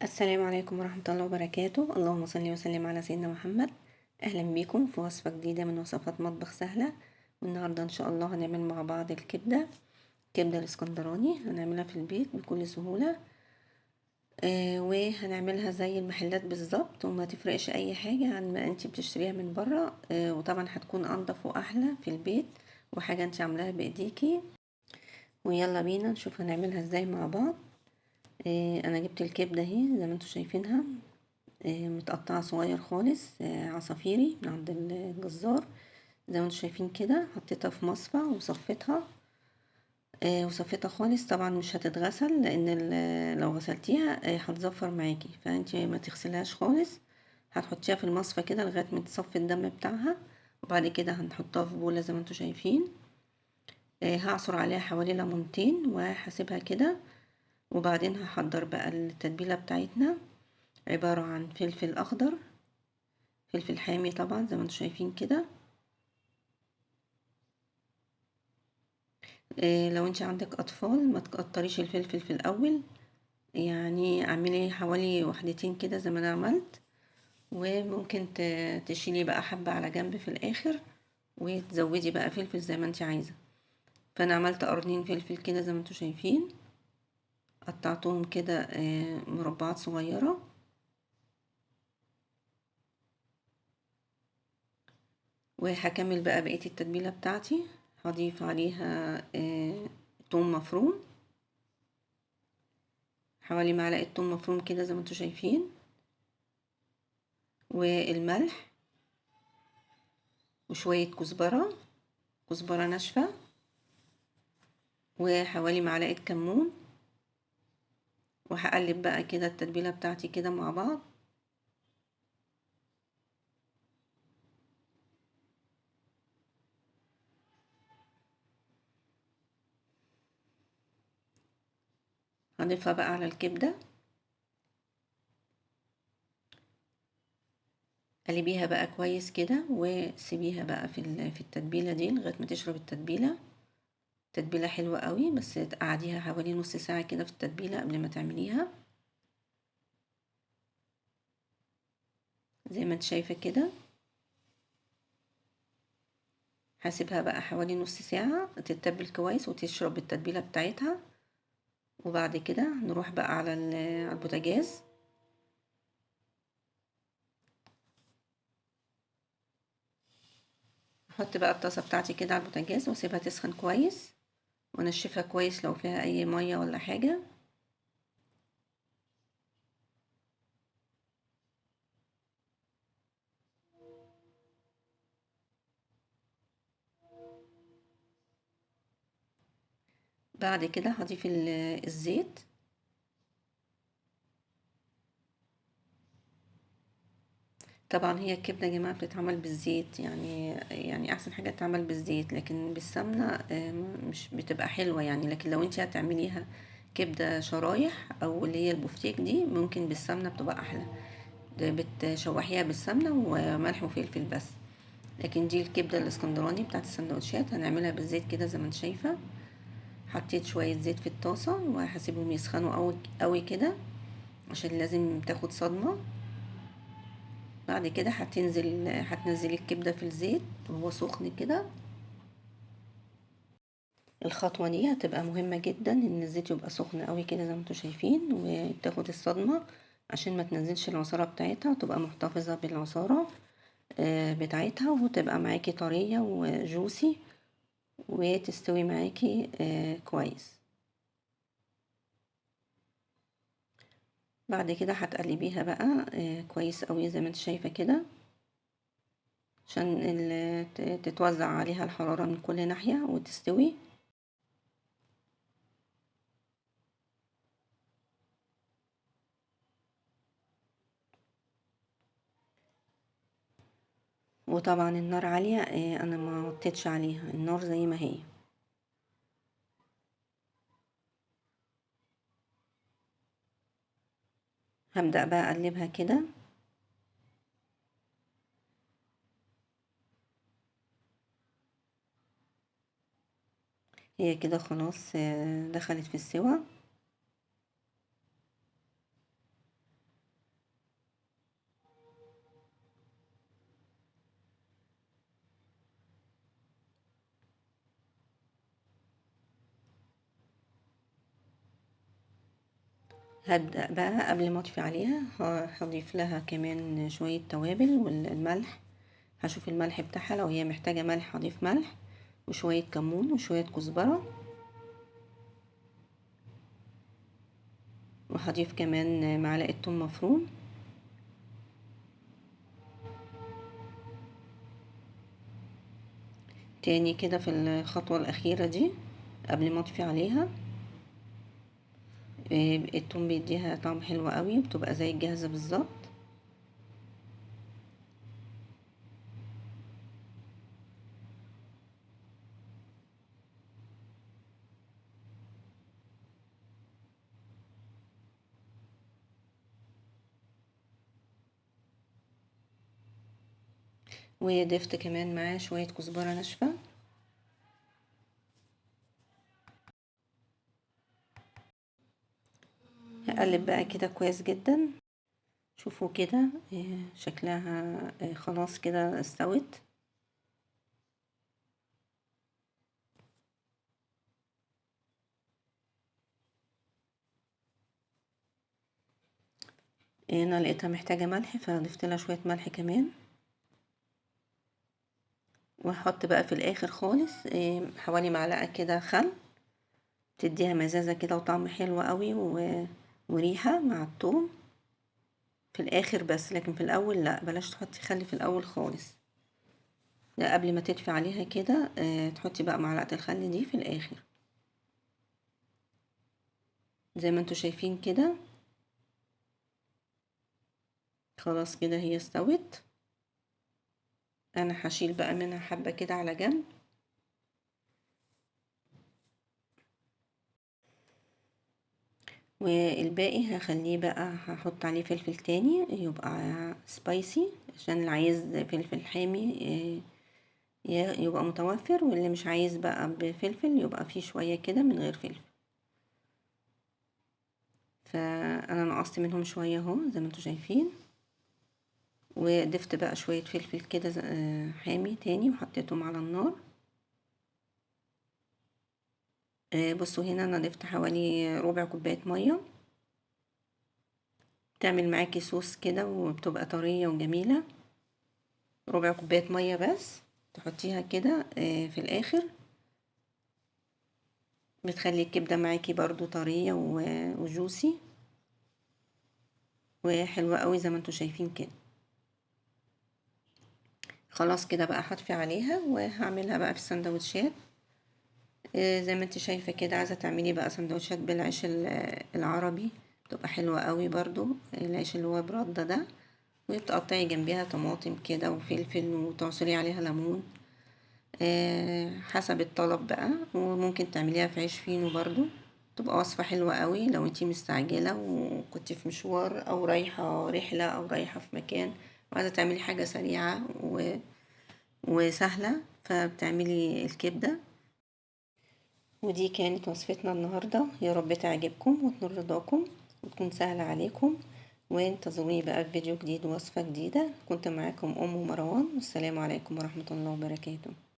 السلام عليكم ورحمة الله وبركاته. اللهم صل وسلم على سيدنا محمد. أهلا بيكم في وصفة جديدة من وصفات مطبخ سهلة. والنهاردة إن شاء الله هنعمل مع بعض الكبدة الاسكندراني. هنعملها في البيت بكل سهولة. وهنعملها زي المحلات بالظبط، وما تفرقش أي حاجة عن ما انتي بتشتريها من برا. وطبعا هتكون أنضف وأحلى في البيت، وحاجة انتي عاملاها بإيديكي. ويلا بينا نشوف هنعملها ازاي مع بعض. انا جبت الكبدة اهي زي ما انتوا شايفينها، متقطعة صغير خالص، عصافيري من عند الجزار. زي ما انتوا شايفين كده، حطيتها في مصفى وصفيتها خالص. طبعا مش هتتغسل، لان لو غسلتيها هتزفر معاكي، فانت ما تغسلهاش خالص. هتحطيها في المصفى كده لغايه ما تصفي الدم بتاعها، وبعد كده هنحطها في بوله زي ما انتوا شايفين. هعصر عليها حوالي ليمونتين وهسيبها كده. وبعدين هحضر بقى التتبيله بتاعتنا، عباره عن فلفل اخضر، فلفل حامي طبعا زي ما انتم شايفين كده. لو انت عندك اطفال ما تكتريش الفلفل في الاول، يعني اعملي حوالي وحدتين كده زي ما انا عملت. وممكن تشيلي بقى حبة على جنب في الاخر، وتزودي بقى فلفل زي ما انت عايزة. فانا عملت قرنين فلفل كده زي ما انتم شايفين، قطعتهم كده مربعات صغيرة. وهكمل بقى بقية التتبيلة بتاعتي. هضيف عليها توم مفروم، حوالي معلقة توم مفروم كده زي ما انتوا شايفين، والملح، وشوية كزبرة ناشفة، وحوالي معلقة كمون. وهقلب بقى كده التتبيلة بتاعتي كده مع بعض. هضيفها بقى على الكبدة، قلبيها بقى كويس كده، وسيبيها بقى في التتبيلة دي لغاية ما تشرب التتبيلة. تتبيلة حلوة قوي، بس تقعديها حوالي نص ساعة كده في التتبيلة قبل ما تعمليها زي ما انت شايفة كده. هسيبها بقى حوالي نص ساعة تتبل كويس وتشرب التتبيلة بتاعتها. وبعد كده نروح بقى على البوتاجاز. احط بقى الطاسة بتاعتي كده على البوتاجاز واسيبها تسخن كويس، وانشفها كويس لو فيها اي مية ولا حاجة. بعد كده هضيف الزيت. طبعا هي الكبدة يا جماعة بتتعمل بالزيت، يعني احسن حاجة تتعمل بالزيت، لكن بالسمنة مش بتبقى حلوة يعني. لكن لو انت هتعمليها كبدة شرايح او اللي هي البفتيك دي، ممكن بالسمنة بتبقى احلى. بتشوحيها بالسمنة وملح وفلفل بس. لكن دي الكبدة الاسكندراني بتاعت السندوتشات هنعملها بالزيت كده زي ما انت شايفة. حطيت شوية زيت في الطاسة وهسيبهم يسخنوا قوي قوي كده، عشان لازم تاخد صدمة. بعد كده هتنزلي الكبدة في الزيت وهو سخن كده. الخطوة دي هتبقى مهمة جدا، ان الزيت يبقى سخن قوي كده زي ما انتوا شايفين، وتاخد الصدمة عشان ما تنزلش العصارة بتاعتها، وتبقى محتفظة بالعصارة بتاعتها، وتبقى معاكي طرية وجوسي، وتستوي معاكي كويس. بعد كده هتقلبيها بقى كويس قوي زي ما انت شايفة كده، عشان تتوزع عليها الحرارة من كل ناحية وتستوي. وطبعا النار عالية، انا ما وطيتش عليها، النار زي ما هي. هبدأ بقى اقلبها كده. هي كده خلاص دخلت في السوا. هبدأ بقى قبل ما اطفي عليها هضيف لها كمان شوية توابل والملح. هشوف الملح بتاعها، لو هي محتاجة ملح هضيف ملح، وشوية كمون وشوية كزبرة، وهضيف كمان معلقة ثوم مفروم. تاني كده في الخطوة الأخيرة دي قبل ما اطفي عليها. الثوم بيديها طعم حلو قوي وبتبقى زي الجاهزة بالظبط. وضفت كمان معاه شوية كزبرة ناشفة. هقلب بقى كده كويس جدا. شوفوا كده شكلها خلاص كده استوت. انا لقيتها محتاجة ملح فضفت لها شوية ملح كمان. وهحط بقى في الاخر خالص حوالي معلقة كده خل، تديها مزازة كده وطعم حلو قوي وريحة مع الثوم في الاخر بس، لكن في الاول لا، بلاش تحطي خل في الاول خالص. ده قبل ما تدفي عليها كده تحطي بقى معلقة الخل دي في الاخر. زي ما انتوا شايفين كده خلاص كده هي استوت. انا هشيل بقى منها حبة كده على جنب. والباقي هخليه بقى، هحط عليه فلفل تاني يبقى سبايسي، عشان اللي عايز فلفل حامي يبقى متوفر، واللي مش عايز بقى بفلفل يبقى فيه شوية كده من غير فلفل. فانا نقصت منهم شوية اهو زي ما انتوا شايفين. وضفت بقى شوية فلفل كده حامي تاني وحطيتهم على النار. بصوا هنا انا ضفت حوالي ربع كوباية مية، تعمل معاكي صوص كده وبتبقى طرية وجميلة. ربع كوباية مية بس تحطيها كده في الاخر، بتخلي الكبدة معاكي برضو طرية وجوسي وحلوة قوي زي ما انتوا شايفين كده. خلاص كده بقى هطفي عليها وهعملها بقى في السندوتشات. زي ما انت شايفة كده، عايزة تعملي بقى سندوتشات بالعيش العربي بتبقى حلوة قوي برضو، العيش اللي هو برده ده. وبتقطعي جنبيها طماطم كده وفلفل وتعصري عليها ليمون حسب الطلب بقى. وممكن تعمليها في عيش فينو برضو، تبقى وصفة حلوة قوي لو انتي مستعجلة وكنت في مشوار او رايحة رحلة او رايحة في مكان وعايزة تعملي حاجة سريعة وسهلة، فبتعملي الكبدة. ودي كانت وصفتنا النهاردة، يا رب تعجبكم وتنال رضاكم وتكون سهلة عليكم. وانتظروني بقى في فيديو جديد ووصفة جديدة. كنت معاكم أم مروان، والسلام عليكم ورحمة الله وبركاته.